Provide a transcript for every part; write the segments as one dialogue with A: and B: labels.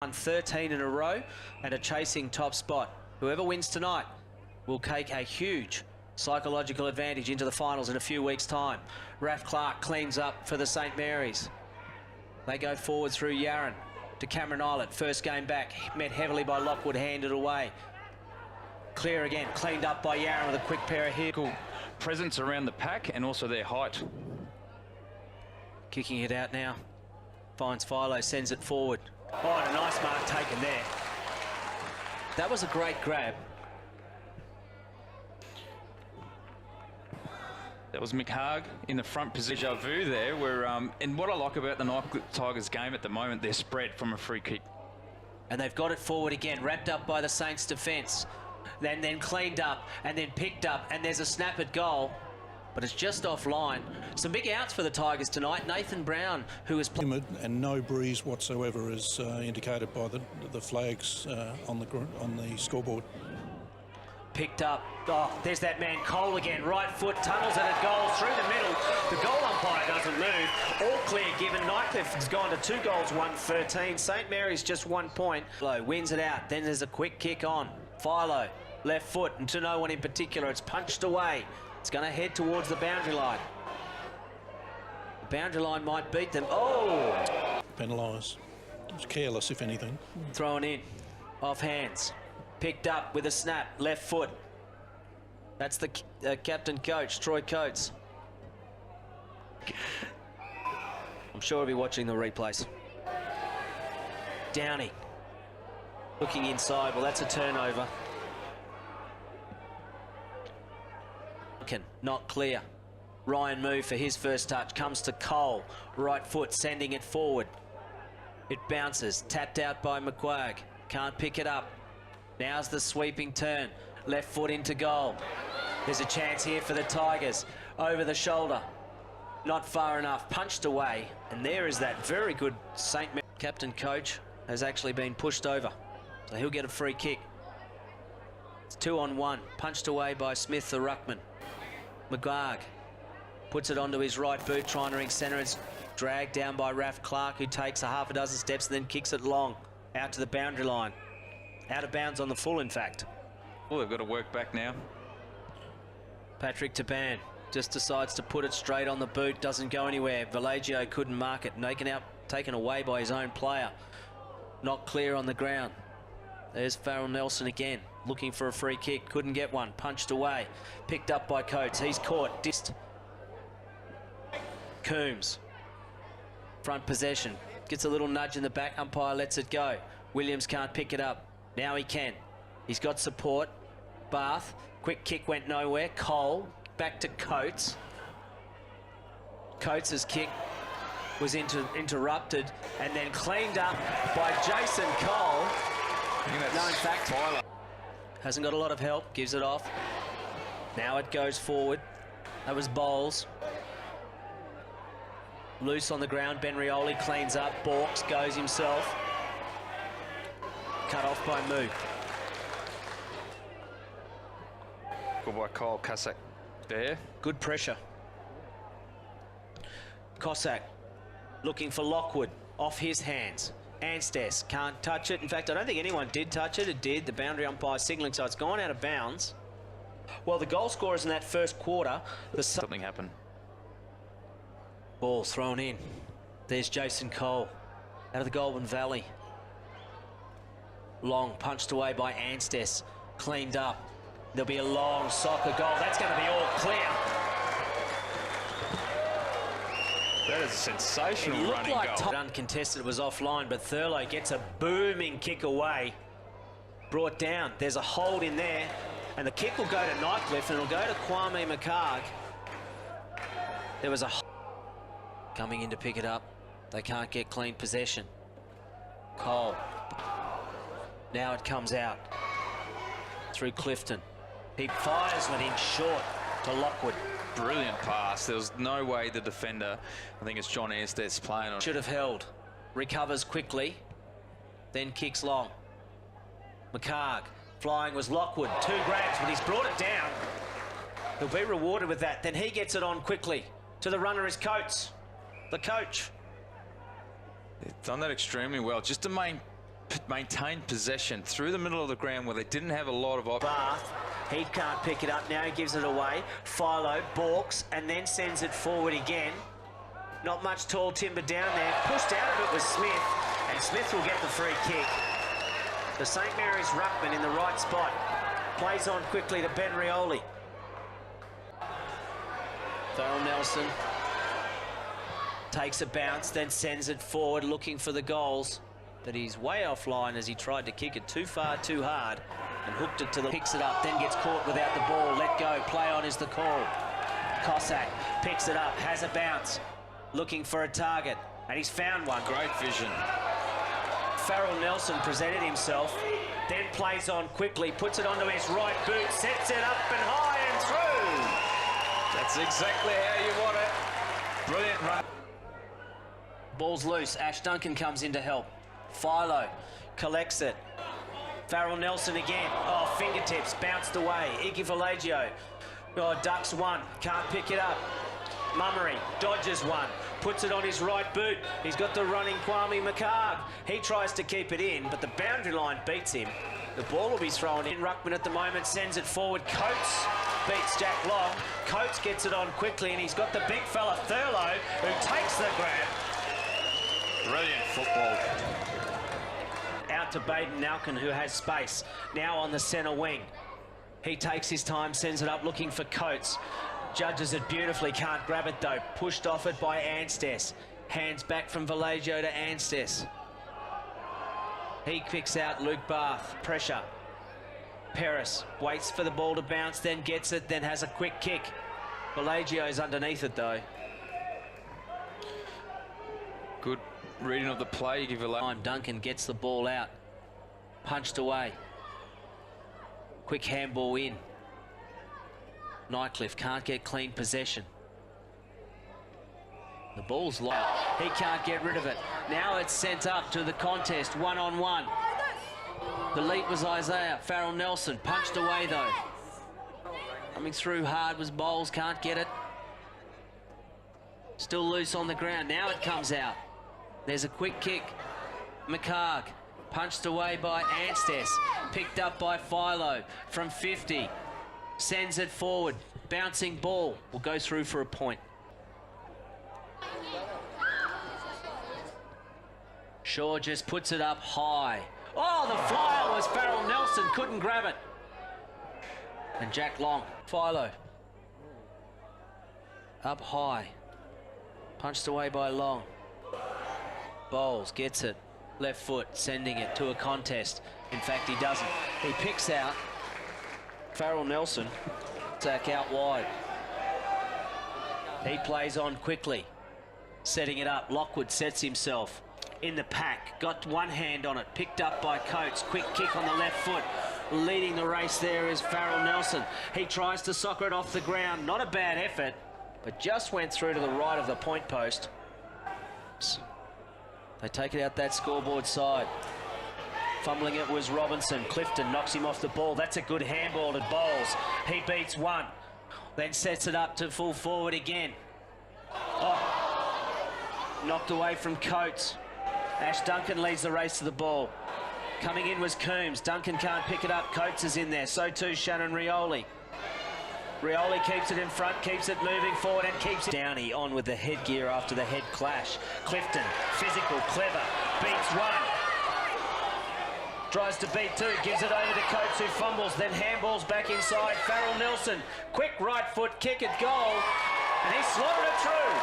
A: won 13 in a row and are chasing top spot. Whoever wins tonight will take a huge psychological advantage into the finals in a few weeks' time. Raf Clark cleans up for the St Mary's. They go forward through Yarran to Cameron Islet. First game back, met heavily by Lockwood, handed away. Clear again, cleaned up by Yarran with a quick pair of hits.
B: Cool presence around the pack and also their height.
A: Kicking it out now. Finds Philo, sends it forward. Oh, and a nice mark taken there. That was a great grab.
B: That was McHarg in the front position. Deja vu there, where, and what I like about the Northcliffe Tigers game at the moment, they're spread from a free kick.
A: And they've got it forward again, wrapped up by the Saints defence. Then cleaned up, and then picked up, and there's a snap at goal. But it's just offline. Some big outs for the Tigers tonight. Nathan Brown, who is
C: humid and no breeze whatsoever, as indicated by the flags on the scoreboard.
A: Picked up. Oh, there's that man Cole again. Right foot tunnels it at goal through the middle. The goal umpire doesn't move. All clear given. Nightcliffe has gone to 2 goals, 1-13. St Mary's just 1 point. Philo wins it out. Then there's a quick kick on. Philo, left foot, and to no one in particular. It's punched away. It's going to head towards the boundary line. The boundary line might beat them. Oh!
C: Penalise. It was careless, if anything.
A: Thrown in. Off hands. Picked up with a snap. Left foot. That's the captain coach, Troy Coates. I'm sure he'll be watching the replays. Downing. Looking inside. Well, that's a turnover. Not clear. Ryan Moo for his first touch. Comes to Cole. Right foot, sending it forward. It bounces. Tapped out by McQuagg. Can't pick it up. Now's the sweeping turn. Left foot into goal. There's a chance here for the Tigers. Over the shoulder. Not far enough. Punched away. And there is that very good St. Mary's captain coach has actually been pushed over. So he'll get a free kick. It's 2-on-1. Punched away by Smith, the ruckman. McGuarg puts it onto his right boot, trying to ring centre. It's dragged down by Raf Clark, who takes a half a dozen steps and then kicks it long out to the boundary line. Out of bounds on the full, in fact.
B: Well, they've got to work back now.
A: Patrick Taban just decides to put it straight on the boot. Doesn't go anywhere. Vallejo couldn't mark it. Taken away by his own player. Not clear on the ground. There's Farrell Nelson again, looking for a free kick. Couldn't get one. Punched away. Picked up by Coates. He's caught. Dissed. Coombs. Front possession. Gets a little nudge in the back. Umpire lets it go. Williams can't pick it up. Now he can. He's got support. Bath. Quick kick went nowhere. Cole. Back to Coates. Coates' kick was interrupted and then cleaned up by Jason Cole. No, in fact, hasn't got a lot of help. Gives it off. Now it goes forward. That was Bowles. Loose on the ground. Ben Rioli cleans up. Borks goes himself. Cut off by Moo.
B: Good by Kyle Cossack there.
A: Good pressure. Cossack looking for Lockwood. Off his hands. Anstess can't touch it. In fact, I don't think anyone did touch it. It did. The boundary umpire signalling, so it's gone out of bounds. Well, the goal scorers in that first quarter.
B: Something happened.
A: Ball thrown in. There's Jason Cole out of the Goulburn Valley. Long punched away by Anstess. Cleaned up. There'll be a long soccer goal. That's going to be all clear.
B: That is a sensational running goal.
A: Uncontested, it was offline, but Thurlow gets a booming kick away. Brought down. There's a hold in there, and the kick will go to Nightcliffe, and it'll go to Kwame McHarg. There was a coming in to pick it up. They can't get clean possession. Cole. Now it comes out through Clifton. He fires one in short to Lockwood.
B: Brilliant pass. There was no way the defender, I think it's John Anstess playing on.
A: Should have held. Recovers quickly, then kicks long. McHarg. Flying was Lockwood. 2 grabs, but he's brought it down. He'll be rewarded with that. Then he gets it on quickly. To the runner is Coates, the coach.
B: They've done that extremely well. Just to maintained possession through the middle of the ground where they didn't have a lot of options.
A: Bath, he can't pick it up now, he gives it away. Philo balks and then sends it forward again. Not much tall timber down there. Pushed out of it was Smith, and Smith will get the free kick. The St Mary's ruckman in the right spot. Plays on quickly to Ben Rioli. Farrell Nelson takes a bounce, then sends it forward looking for the goals. But he's way offline as he tried to kick it too far, too hard, and hooked it to the... Picks it up, then gets caught without the ball. Let go, play on is the call. Cossack picks it up, has a bounce, looking for a target, and he's found one.
B: Great vision.
A: Farrell Nelson presented himself, then plays on quickly, puts it onto his right boot, sets it up and high and through.
B: That's exactly how you want it. Brilliant run.
A: Ball's loose, Ash Duncan comes in to help. Philo collects it. Farrell Nelson again. Oh, fingertips, bounced away. Iggy Vallejo. Oh, ducks one, can't pick it up. Mummery dodges one, puts it on his right boot. He's got the running Kwame McHarg. He tries to keep it in, but the boundary line beats him. The ball will be thrown in. Ruckman at the moment sends it forward. Coates beats Jack Long. Coates gets it on quickly, and he's got the big fella Thurlow, who takes the grab.
B: Brilliant football.
A: Out to Baden Nalkin, who has space. Now on the centre wing. He takes his time, sends it up looking for Coates. Judges it beautifully, can't grab it though. Pushed off it by Anstess. Hands back from Vallejo to Anstess. He picks out Luke Bath. Pressure. Paris waits for the ball to bounce, then gets it, then has a quick kick. Vallejo's underneath it though.
B: Good reading of the play. You give a
A: Time Duncan gets the ball out. Punched away. Quick handball in. Nightcliffe can't get clean possession. The ball's low. He can't get rid of it. Now it's sent up to the contest, one-on-one. The lead was Isaiah. Farrell Nelson punched away though. Coming through hard was Bowles, can't get it. Still loose on the ground. Now it comes out. There's a quick kick. McHarg punched away by Anstess. Picked up by Philo from 50. Sends it forward. Bouncing ball. Will go through for a point. Shaw just puts it up high. Oh, the flyer was Farrell Nelson. Couldn't grab it. And Jack Long. Philo. Up high. Punched away by Long. Bowles gets it. Left foot, sending it to a contest. In fact, he doesn't. He picks out Farrell Nelson. Sack out wide. He plays on quickly. Setting it up. Lockwood sets himself in the pack. Got one hand on it. Picked up by Coates. Quick kick on the left foot. Leading the race there is Farrell Nelson. He tries to soccer it off the ground. Not a bad effort, but just went through to the right of the point post. They take it out that scoreboard side. Fumbling it was Robinson. Clifton knocks him off the ball. That's a good handball to Bowles. He beats one. Then sets it up to full forward again. Oh. Knocked away from Coates. Ash Duncan leads the race to the ball. Coming in was Coombs. Duncan can't pick it up. Coates is in there. So too Shannon Rioli. Rioli keeps it in front, keeps it moving forward and keeps it. Downey on with the headgear after the head clash. Clifton, physical, clever, beats one. Tries to beat two, gives it over to Coates who fumbles, then handballs back inside. Farrell Nelson, quick right foot kick at goal, and he slotted it through.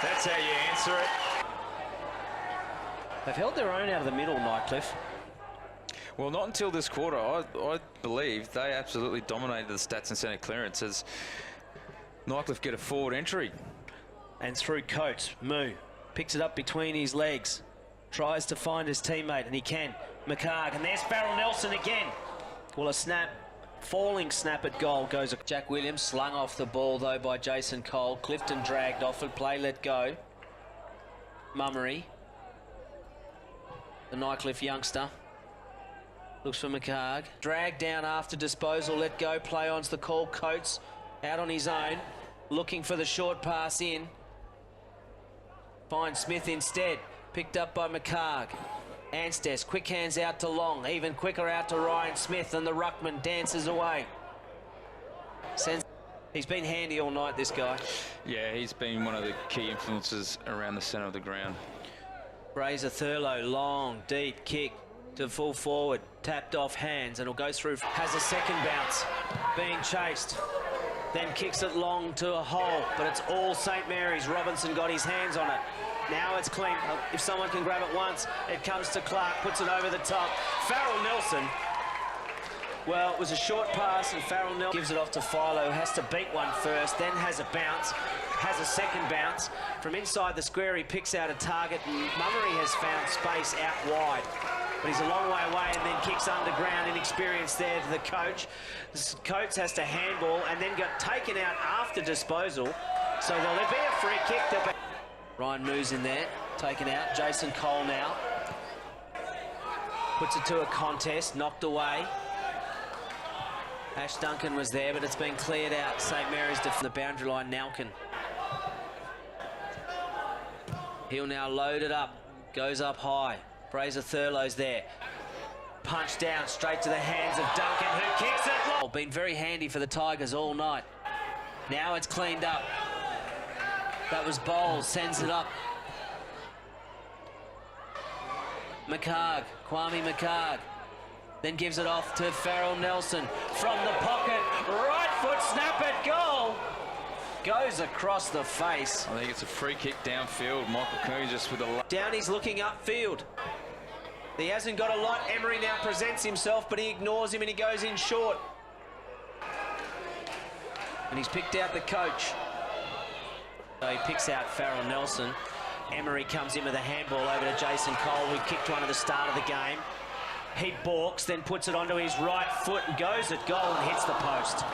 B: That's how you answer it.
A: They've held their own out of the middle, Nightcliffe.
B: Well, not until this quarter. I believe they absolutely dominated the stats in centre clearance as Nightcliffe get a forward entry.
A: And through Coates, Moo picks it up between his legs, tries to find his teammate, and he can. McHarg, and there's Farrell Nelson again. Well, a snap, falling snap at goal goes. Jack Williams slung off the ball though by Jason Cole. Clifton dragged off it, play let go. Mummery, the Nightcliffe youngster. Looks for McHarg. Dragged down after disposal. Let go. Play on's the call. Coates out on his own. Looking for the short pass in. Finds Smith instead. Picked up by McHarg. Anstess, quick hands out to Long, even quicker out to Ryan Smith, and the ruckman dances away. He's been handy all night, this guy.
B: Yeah, he's been one of the key influences around the centre of the ground.
A: Fraser Thurlow, long, deep kick to full forward, tapped off hands, and it'll go through. Has a second bounce, being chased. Then kicks it long to a hole, but it's all St Mary's. Robinson got his hands on it. Now it's clean. If someone can grab it once, it comes to Clark, puts it over the top. Farrell Nelson. Well, it was a short pass, and Farrell Nelson gives it off to Philo, who has to beat one first, then has a bounce, has a second bounce. From inside the square, he picks out a target, and Mummery has found space out wide. But he's a long way away and then kicks underground, inexperience there to the coach. Coates has to handball and then got taken out after disposal. So there'll be a free kick. Ryan moves in there, taken out. Jason Cole now. Puts it to a contest, knocked away. Ash Duncan was there, but it's been cleared out. St Mary's from the boundary line, Nalkin. He'll now load it up, goes up high. Fraser Thurlow's there. Punch down straight to the hands of Duncan, who kicks it long. Been very handy for the Tigers all night. Now it's cleaned up. That was Bowles, sends it up. McHarg, Kwame McHarg. Then gives it off to Farrell Nelson. From the pocket, right foot snap at goal. Goes across the face.
B: I think it's a free kick downfield. Michael Coon just with a...
A: Downey's looking upfield. He hasn't got a lot. Emery now presents himself, but he ignores him and he goes in short. And he's picked out the coach. So he picks out Farrell Nelson. Emery comes in with a handball over to Jason Cole, who kicked one at the start of the game. He balks, then puts it onto his right foot and goes at goal and hits the post.